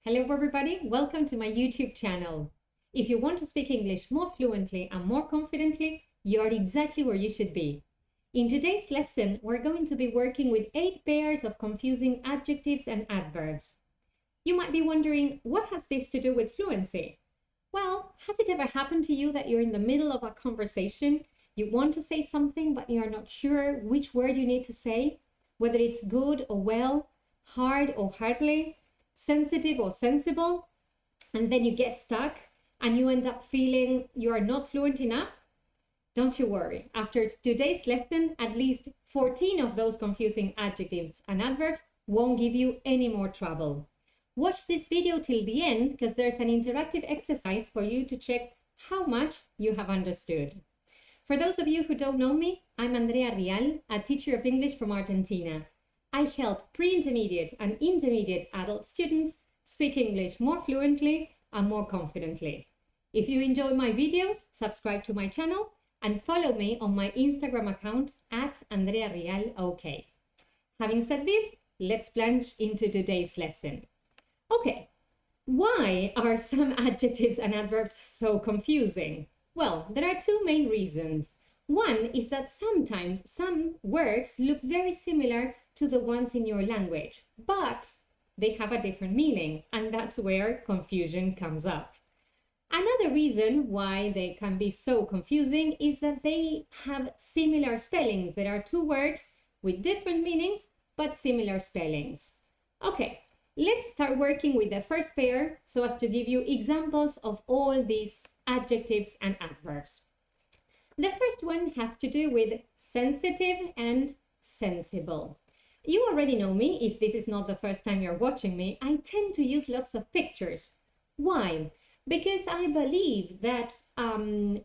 Hello everybody, welcome to my YouTube channel. If you want to speak English more fluently and more confidently, you are exactly where you should be. In today's lesson, we're going to be working with 8 pairs of confusing adjectives and adverbs. You might be wondering, what has this to do with fluency? Well, has it ever happened to you that you're in the middle of a conversation, you want to say something but you're not sure which word you need to say, whether it's good or well, hard or hardly, sensitive or sensible, and then you get stuck and you end up feeling you are not fluent enough? Don't you worry. After today's lesson, at least 14 of those confusing adjectives and adverbs won't give you any more trouble. Watch this video till the end because there's an interactive exercise for you to check how much you have understood. For those of you who don't know me, I'm Andrea Rial, a teacher of English from Argentina. I help pre-intermediate and intermediate adult students speak English more fluently and more confidently. If you enjoy my videos, subscribe to my channel and follow me on my Instagram account at AndreaRialOK. Having said this, let's plunge into today's lesson. Okay, why are some adjectives and adverbs so confusing? Well, there are two main reasons. One is that sometimes some words look very similar to the ones in your language, but they have a different meaning, and that's where confusion comes up. Another reason why they can be so confusing is that they have similar spellings. There are two words with different meanings, but similar spellings. Okay, let's start working with the first pair so as to give you examples of all these adjectives and adverbs. The first one has to do with sensitive and sensible. You already know me. If this is not the first time you're watching me, I tend to use lots of pictures. Why? Because I believe that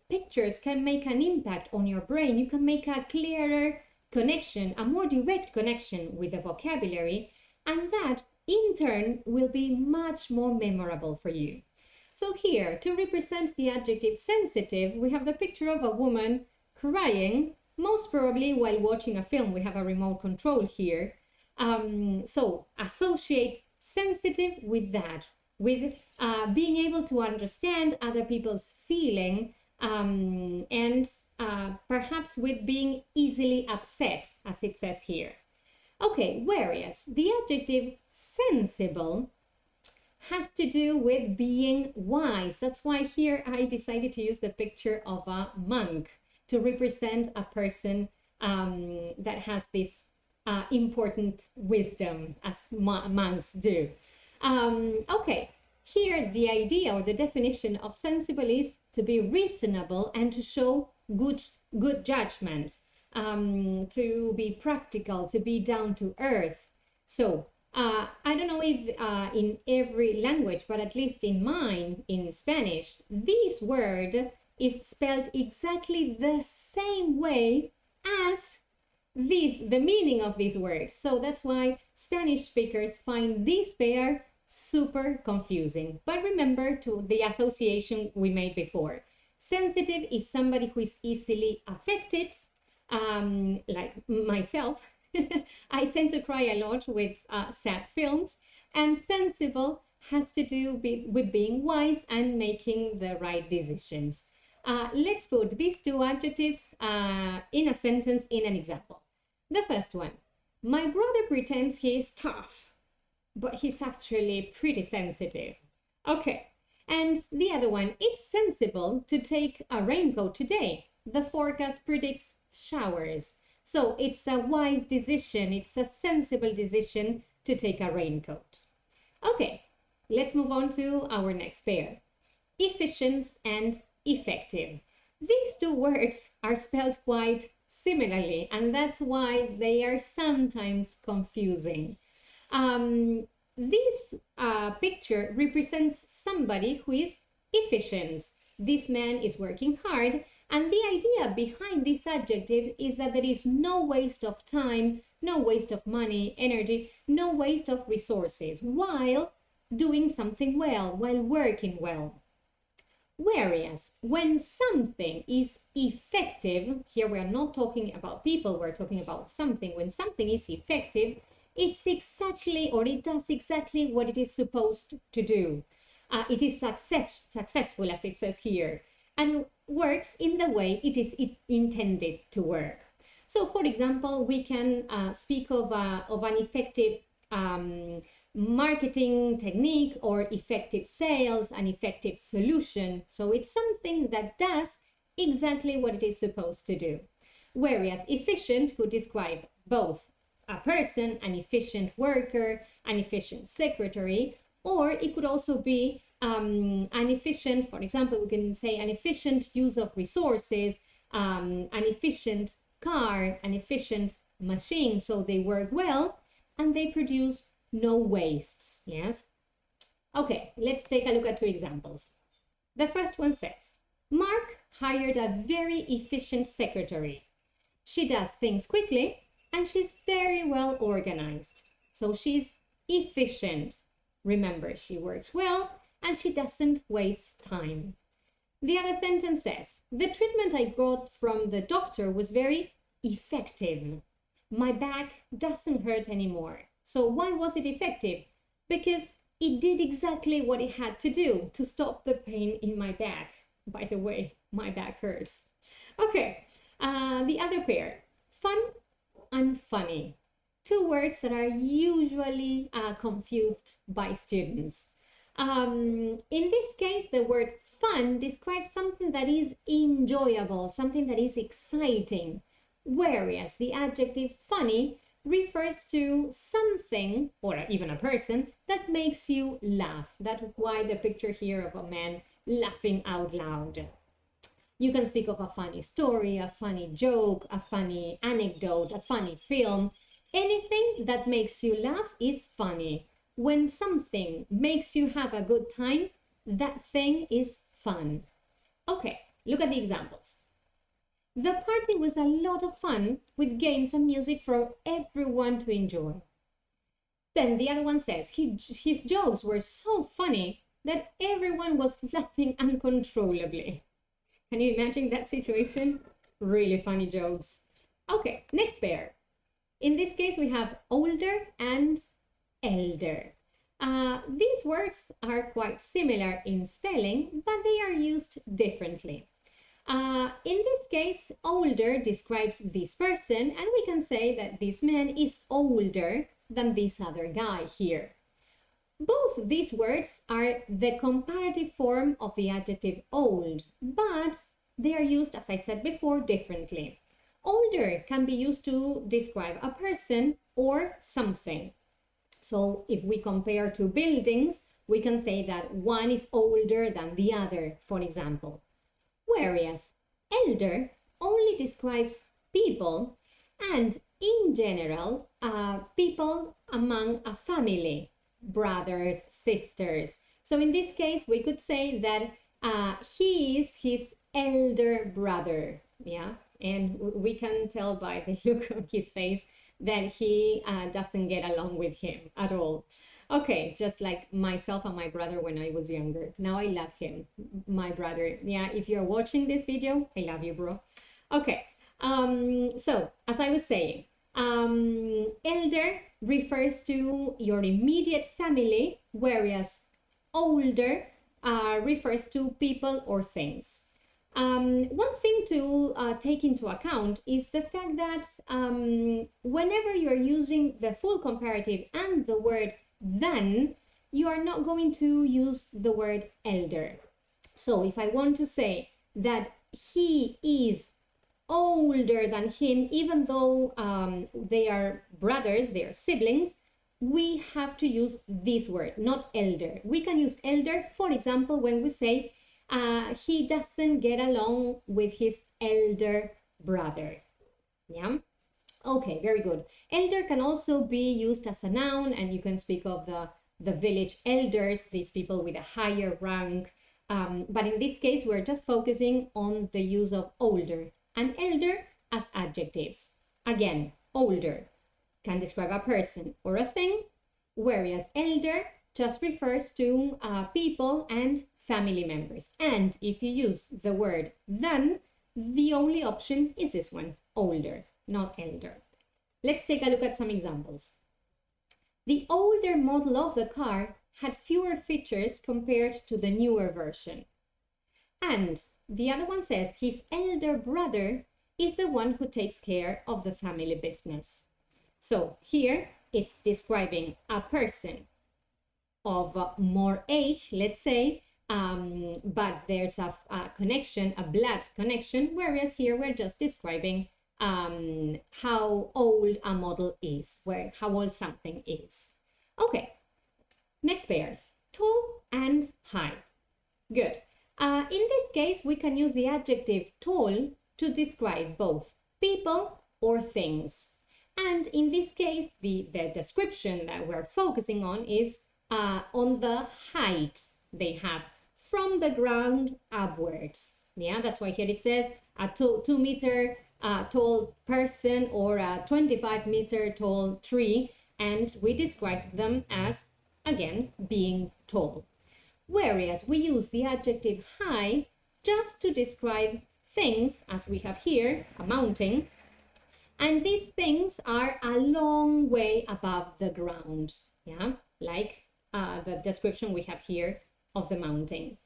pictures can make an impact on your brain. You can make a clearer connection, a more direct connection with the vocabulary, and that in turn will be much more memorable for you. So here, to represent the adjective sensitive, we have the picture of a woman crying, most probably while watching a film. We have a remote control here. So associate sensitive with that, with being able to understand other people's feeling and perhaps with being easily upset, as it says here. Okay, whereas the adjective sensible has to do with being wise. That's why here I decided to use the picture of a monk to represent a person that has this important wisdom, as monks do. Okay, here the idea or the definition of sensible is to be reasonable and to show good judgment, to be practical, to be down to earth. So I don't know if in every language, but at least in mine, in Spanish, this word is spelled exactly the same way as the meaning of these words. So that's why Spanish speakers find this pair super confusing. But remember to the association we made before. Sensitive is somebody who is easily affected, like myself. I tend to cry a lot with sad films, and sensible has to do with being wise and making the right decisions. Let's put these two adjectives in a sentence in an example. The first one, my brother pretends he is tough, but he's actually pretty sensitive. Okay, and the other one, it's sensible to take a raincoat today. The forecast predicts showers. So it's a wise decision, it's a sensible decision to take a raincoat. Okay, let's move on to our next pair. Efficient and effective. These two words are spelled quite similarly, and that's why they are sometimes confusing. This picture represents somebody who is efficient. This man is working hard. And the idea behind this adjective is that there is no waste of time, no waste of money, energy, no waste of resources while doing something well, while working well. Whereas when something is effective, here we are not talking about people, we're talking about something. When something is effective, it's exactly, or it does exactly what it is supposed to do. It is successful, as it says here, and works in the way it is intended to work. So, for example, we can speak of an effective marketing technique or effective sales, an effective solution. So it's something that does exactly what it is supposed to do. Whereas efficient could describe both a person, an efficient worker, an efficient secretary, or it could also be an efficient, for example, we can say an efficient use of resources, an efficient car, an efficient machine, so they work well and they produce no wastes. Yes. Okay, let's take a look at two examples. The first one says, Mark hired a very efficient secretary. She does things quickly and she's very well organized. So she's efficient. Remember, she works well and she doesn't waste time. The other sentence says, the treatment I got from the doctor was very effective. My back doesn't hurt anymore. So why was it effective? Because it did exactly what it had to do to stop the pain in my back. By the way, my back hurts. Okay, the other pair, fun and funny. Two words that are usually confused by students. In this case, the word fun describes something that is enjoyable, something that is exciting, whereas the adjective funny refers to something, or even a person, that makes you laugh. That's why the picture here of a man laughing out loud. You can speak of a funny story, a funny joke, a funny anecdote, a funny film. Anything that makes you laugh is funny. When something makes you have a good time, that thing is fun. Okay, look at the examples. The party was a lot of fun with games and music for everyone to enjoy. Then the other one says, his jokes were so funny that everyone was laughing uncontrollably. Can you imagine that situation? Really funny jokes. Okay, next pair. In this case, we have older and elder. These words are quite similar in spelling, but they are used differently. In this case, older describes this person, and we can say that this man is older than this other guy here. Both these words are the comparative form of the adjective old, but they are used, as I said before, differently. Older can be used to describe a person or something. So if we compare two buildings, we can say that one is older than the other, for example. Whereas elder only describes people and in general, people among a family, brothers, sisters. So in this case, we could say that he is his elder brother, yeah? And we can tell by the look on his face that he doesn't get along with him at all. Okay, just like myself and my brother when I was younger. Now I love him, my brother. Yeah, if you're watching this video, I love you, bro. Okay, so as I was saying, elder refers to your immediate family, whereas older refers to people or things. One thing to take into account is the fact that whenever you're using the full comparative and the word than, you are not going to use the word elder. So if I want to say that he is older than him, even though they are brothers, they are siblings, we have to use this word, not elder. We can use elder, for example, when we say he doesn't get along with his elder brother. Yeah. Okay, very good. Elder can also be used as a noun, and you can speak of the village elders, these people with a higher rank. But in this case, we're just focusing on the use of older and elder as adjectives. Again, older can describe a person or a thing, whereas elder just refers to people and family members. And if you use the word than, the only option is this one, older, not elder. Let's take a look at some examples. The older model of the car had fewer features compared to the newer version. And the other one says his elder brother is the one who takes care of the family business. So here it's describing a person of more age, let's say, but there's a connection, a blood connection, whereas here we're just describing how old a model is, how old something is. Okay, next pair, tall and high. Good. In this case, we can use the adjective tall to describe both people or things. And in this case, the description that we're focusing on is on the height they have from the ground upwards. Yeah, that's why here it says a 2-meter tall person or a 25-meter tall tree, and we describe them as, again, being tall. Whereas we use the adjective high just to describe things, as we have here, a mountain, and these things are a long way above the ground, yeah, like the description we have here of the mountain.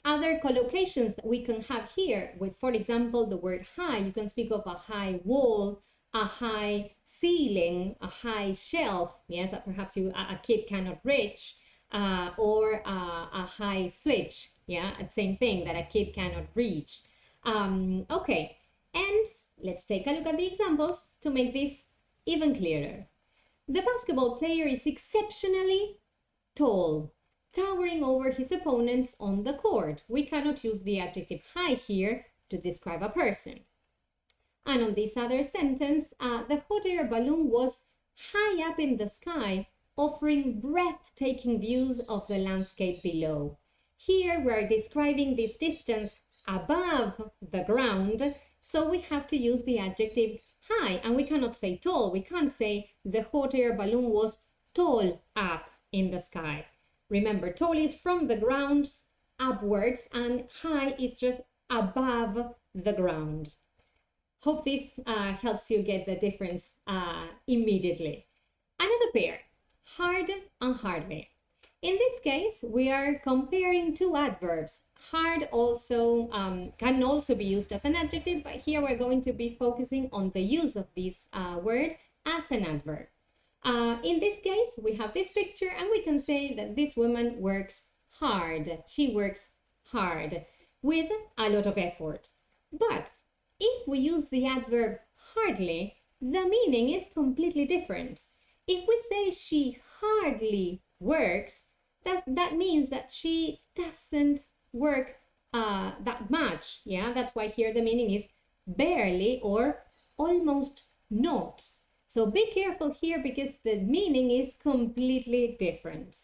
Other collocations that we can have here with, for example, the word high, you can speak of a high wall, a high ceiling, a high shelf, yes, that perhaps a kid cannot reach, or a high switch, yeah, same thing that a kid cannot reach. Okay, and let's take a look at the examples to make this even clearer. The basketball player is exceptionally tall, towering over his opponents on the court. We cannot use the adjective high here to describe a person. And on this other sentence, the hot air balloon was high up in the sky, offering breathtaking views of the landscape below. Here we're describing this distance above the ground, so we have to use the adjective high, and we cannot say tall. We can't say the hot air balloon was tall up in the sky. Remember, tall is from the ground upwards, and high is just above the ground. Hope this helps you get the difference immediately. Another pair, hard and hardly. In this case, we are comparing two adverbs. Hard also can also be used as an adjective, but here we're going to be focusing on the use of this word as an adverb. In this case, we have this picture, and we can say that this woman works hard. She works hard with a lot of effort. But if we use the adverb hardly, the meaning is completely different. If we say she hardly works, that means that she doesn't work that much. Yeah, that's why here the meaning is barely or almost not. So be careful here because the meaning is completely different.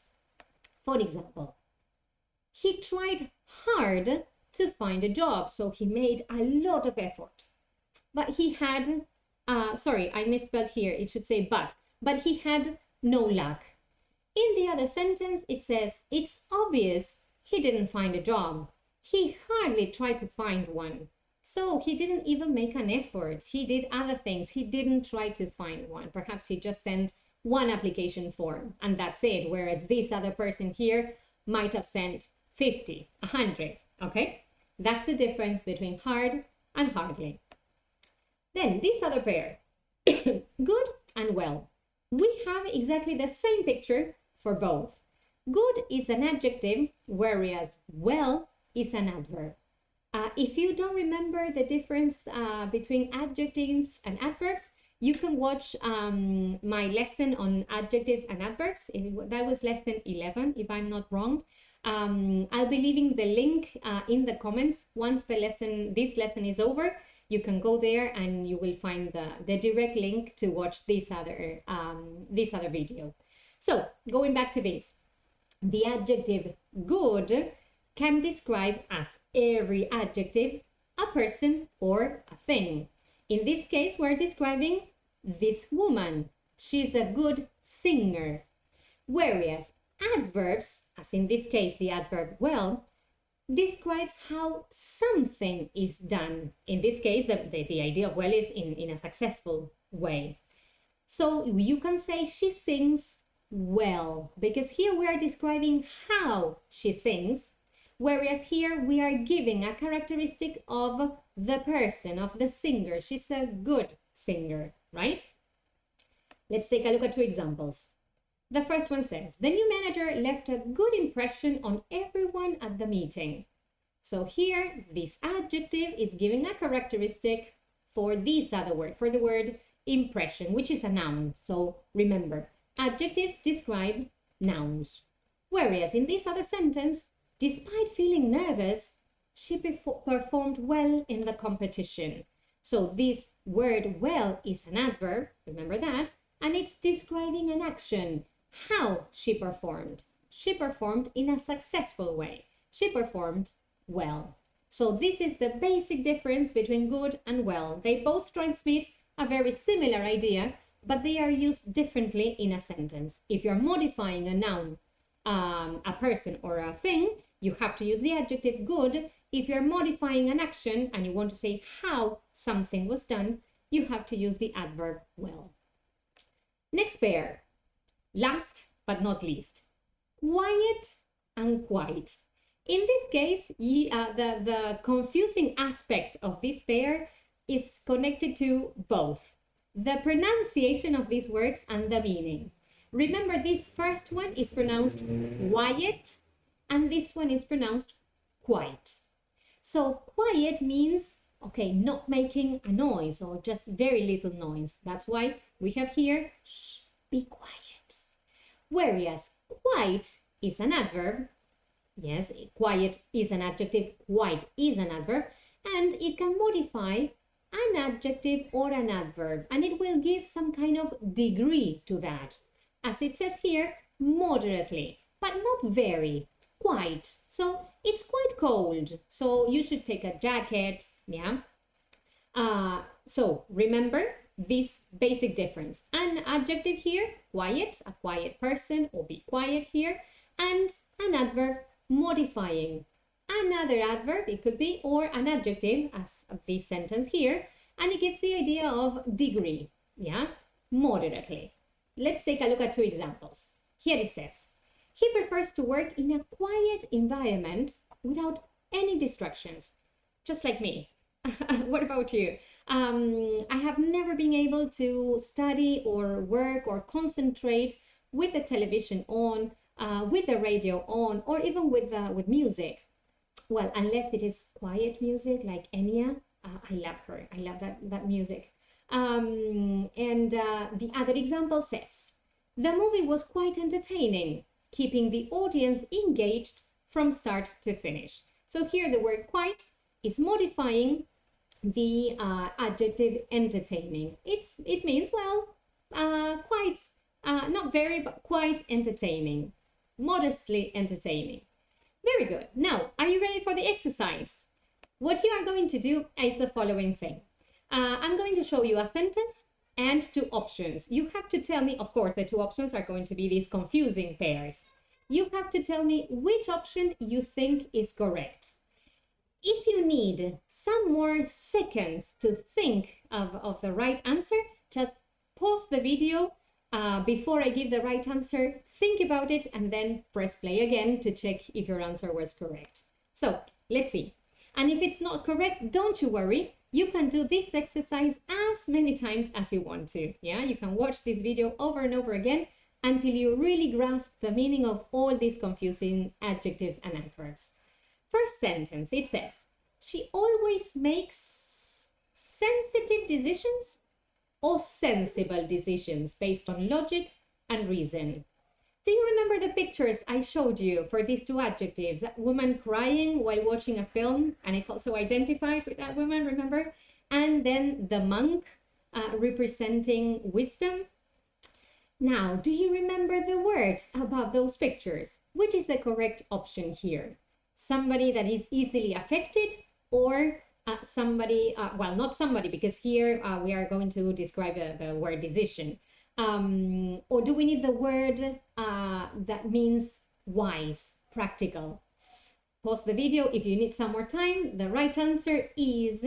For example, he tried hard to find a job, so he made a lot of effort. But he had, sorry, I misspelled here, it should say but he had no luck. In the other sentence, it says, it's obvious he didn't find a job. He hardly tried to find one. So he didn't even make an effort. He did other things. He didn't try to find one. Perhaps he just sent one application form and that's it. Whereas this other person here might have sent 50, 100, okay? That's the difference between hard and hardly. Then this other pair, good and well. We have exactly the same picture for both. Good is an adjective, whereas well is an adverb. If you don't remember the difference between adjectives and adverbs, you can watch my lesson on adjectives and adverbs. That was lesson 11, if I'm not wrong. I'll be leaving the link in the comments once this lesson is over. You can go there and you will find the direct link to watch this other video. So going back to this, the adjective good can describe as every adjective a person or a thing. In this case, we're describing this woman. She's a good singer. Whereas adverbs, as in this case the adverb well, describes how something is done. In this case, the idea of well is in a successful way. So you can say she sings well, because here we are describing how she sings, whereas here we are giving a characteristic of the person, of the singer. She's a good singer, right? Let's take a look at two examples. The first one says, the new manager left a good impression on everyone at the meeting. So here, this adjective is giving a characteristic for this other word, for the word impression, which is a noun. So remember, adjectives describe nouns. Whereas in this other sentence, despite feeling nervous, she performed well in the competition. So this word well is an adverb, remember that, and it's describing an action, how she performed. She performed in a successful way. She performed well. So this is the basic difference between good and well. They both transmit a very similar idea, but they are used differently in a sentence. If you're modifying a noun, a person or a thing, you have to use the adjective good. If you're modifying an action and you want to say how something was done, you have to use the adverb well. Next pair, last but not least, quiet and quiet. In this case, the confusing aspect of this pair is connected to both the pronunciation of these words and the meaning. Remember, this first one is pronounced quiet and this one is pronounced quiet. So quiet means, okay, not making a noise or just very little noise. That's why we have here, shh, be quiet. Whereas quiet is an adverb. Yes, quiet is an adjective, quiet is an adverb, and it can modify an adjective or an adverb, and it will give some kind of degree to that. As it says here, moderately, but not very, quite. So it's quite cold, so you should take a jacket, yeah? So remember this basic difference. An adjective here, quiet, a quiet person, or be quiet here, and an adverb modifying another adverb, it could be, or an adjective, as this sentence here, and it gives the idea of degree, yeah, moderately. Let's take a look at two examples. Here it says, he prefers to work in a quiet environment without any distractions, just like me. What about you? I have never been able to study or work or concentrate with the television on, with the radio on, or even with music. Well, unless it is quiet music like Enya. I love her. I love that music. The other example says, the movie was quite entertaining, keeping the audience engaged from start to finish. So here the word quite is modifying the adjective entertaining. It means, well, quite, not very, but quite entertaining. Modestly entertaining. Very good. Now, are you ready for the exercise? What you are going to do is the following thing. I'm going to show you a sentence and two options. You have to tell me, of course, the two options are going to be these confusing pairs. You have to tell me which option you think is correct. If you need some more seconds to think of the right answer, just pause the video before I give the right answer, think about it, and then press play again to check if your answer was correct. So let's see. And if it's not correct, don't you worry. You can do this exercise as many times as you want to. Yeah, you can watch this video over and over again until you really grasp the meaning of all these confusing adjectives and adverbs. First sentence, it says, she always makes sensitive decisions or sensible decisions based on logic and reason. Do you remember the pictures I showed you for these two adjectives? That woman crying while watching a film, and I felt so identified with that woman, remember? And then the monk representing wisdom. Now, do you remember the words above those pictures? Which is the correct option here? Somebody that is easily affected, or somebody, well, not somebody, because here we are going to describe the word decision. Or do we need the word that means wise, practical? Pause the video if you need some more time. The right answer is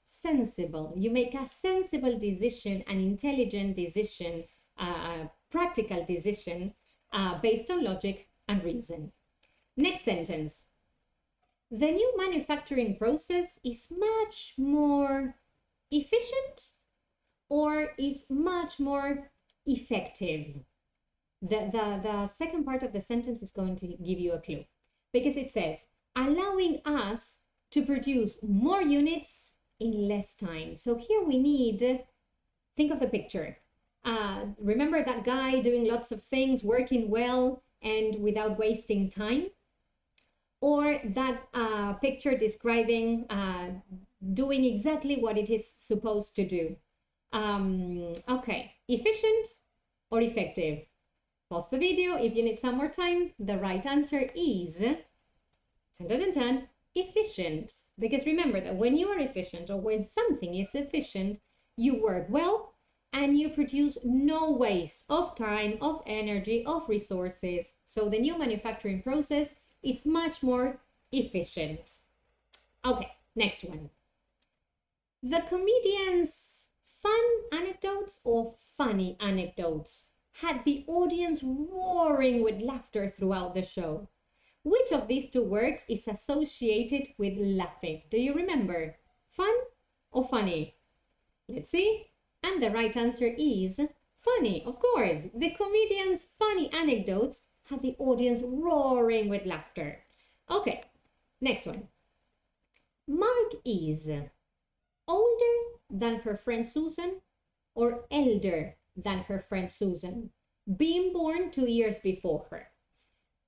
sensible. You make a sensible decision, an intelligent decision, a practical decision based on logic and reason. Next sentence. The new manufacturing process is much more efficient or is much more effective. The second part of the sentence is going to give you a clue because it says, allowing us to produce more units in less time. So here we need, think of the picture. Remember that guy doing lots of things, working well and without wasting time? Or that picture describing doing exactly what it is supposed to do. Okay, efficient or effective? Pause the video if you need some more time. The right answer is efficient. Because remember that when you are efficient or when something is efficient, you work well and you produce no waste of time, of energy, of resources. So the new manufacturing process is much more efficient. Okay, next one. The comedian's fun anecdotes or funny anecdotes had the audience roaring with laughter throughout the show. Which of these two words is associated with laughing? Do you remember? Fun or funny? Let's see. And the right answer is funny, of course. The comedian's funny anecdotes had the audience roaring with laughter. Okay, next one. Mark is older than her friend Susan or elder than her friend Susan, being born 2 years before her.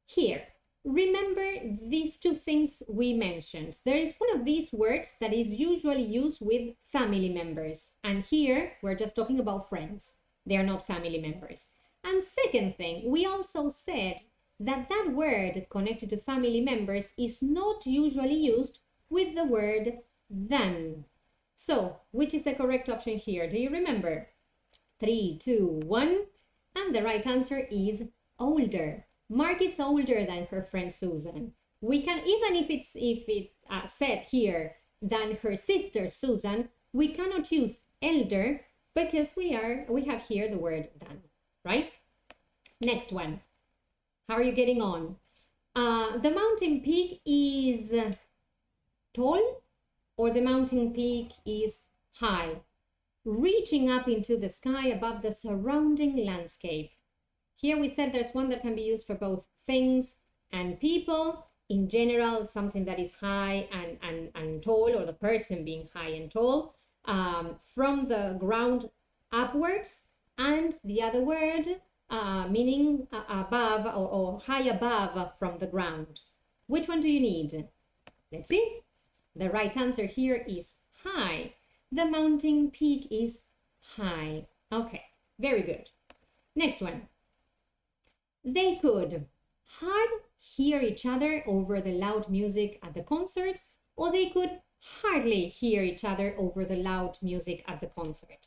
Here, remember these two things we mentioned. There is one of these words that is usually used with family members. And here, we're just talking about friends. They are not family members. And second thing, we also said that that word connected to family members is not usually used with the word than. So, which is the correct option here? Do you remember? 3, 2, 1. And the right answer is older. Mark is older than her friend Susan. We can, even if it said here than her sister Susan, we cannot use elder because we have here the word than, right? Next one. How are you getting on? The mountain peak is tall or the mountain peak is high, reaching up into the sky above the surrounding landscape. Here we said there's one that can be used for both things and people. In general, something that is high and tall, or the person being high and tall, from the ground upwards. And the other word meaning above or high above from the ground. Which one do you need? Let's see. The right answer here is high. The mountain peak is high. Okay, very good. Next one. They could hard hear each other over the loud music at the concert, or they could hardly hear each other over the loud music at the concert.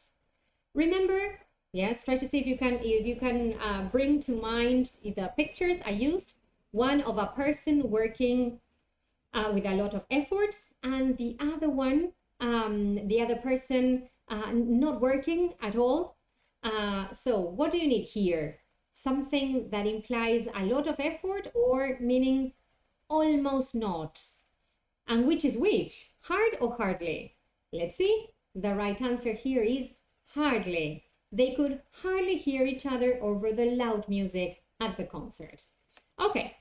Remember, yes, try to see if you can bring to mind the pictures I used. One of a person working with a lot of efforts, and the other one, the other person not working at all. So what do you need here? Something that implies a lot of effort or meaning almost not. And which is which? Hard or hardly? Let's see. The right answer here is hardly. They could hardly hear each other over the loud music at the concert. Okay.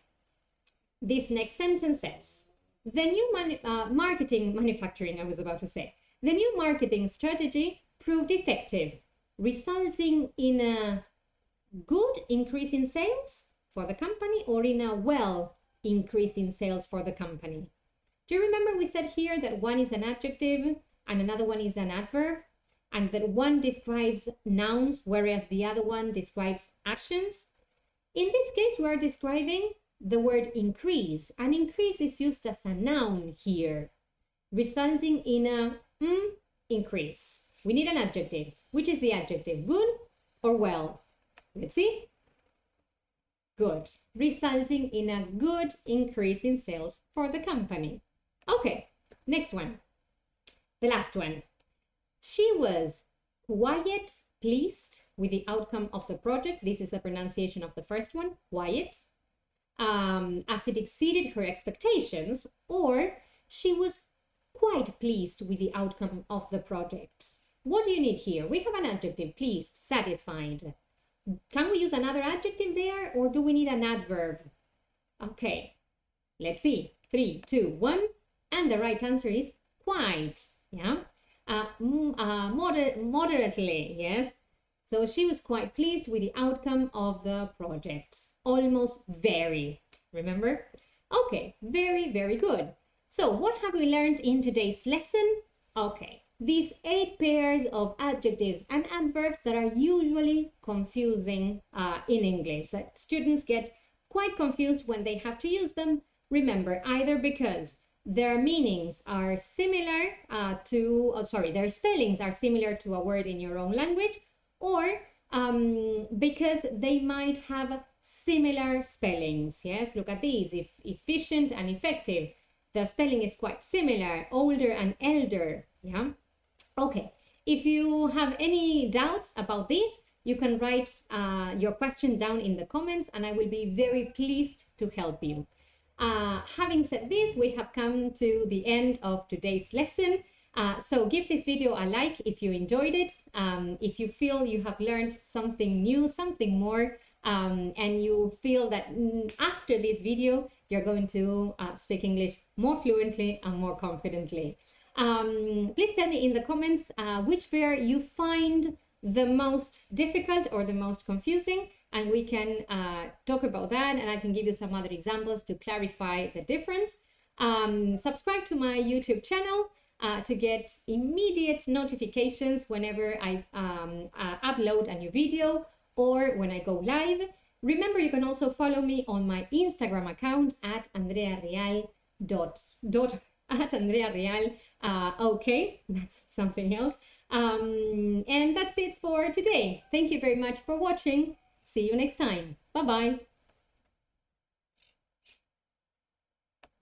This next sentence says, the new manufacturing, I was about to say, the new marketing strategy proved effective, resulting in a good increase in sales for the company or in a well increase in sales for the company. Do you remember we said here that one is an adjective and another one is an adverb, and that one describes nouns whereas the other one describes actions? In this case, we are describing the word increase, and increase is used as a noun here, resulting in a increase. We need an adjective. Which is the adjective? Good or well? Let's see. Good. Resulting in a good increase in sales for the company. Okay, next one. The last one. She was quiet, pleased with the outcome of the project. This is the pronunciation of the first one, quiet, as it exceeded her expectations, or she was quite pleased with the outcome of the project. What do you need here? We have an adjective, pleased, satisfied. Can we use another adjective there, or do we need an adverb? Okay, let's see. 3, 2, 1. And the right answer is quite. Yeah. Moderately, yes. So she was quite pleased with the outcome of the project. Almost very. Remember? Okay, very, very good. So what have we learned in today's lesson? Okay, these 8 pairs of adjectives and adverbs that are usually confusing in English. That students get quite confused when they have to use them. Remember, either because their meanings are similar their spellings are similar to a word in your own language, or because they might have similar spellings. Yes, look at these. If efficient and effective, the spelling is quite similar. Older and elder. Yeah. Okay. If you have any doubts about this, you can write your question down in the comments, and I will be very pleased to help you. Having said this, we have come to the end of today's lesson. So give this video a like if you enjoyed it. If you feel you have learned something new, something more, and you feel that after this video, you're going to speak English more fluently and more confidently. Please tell me in the comments which pair you find the most difficult or the most confusing, and we can talk about that, and I can give you some other examples to clarify the difference. Subscribe to my YouTube channel to get immediate notifications whenever I upload a new video or when I go live. Remember, you can also follow me on my Instagram account at Andrea Rial okay, that's something else. And that's it for today. Thank you very much for watching. See you next time. Bye-bye.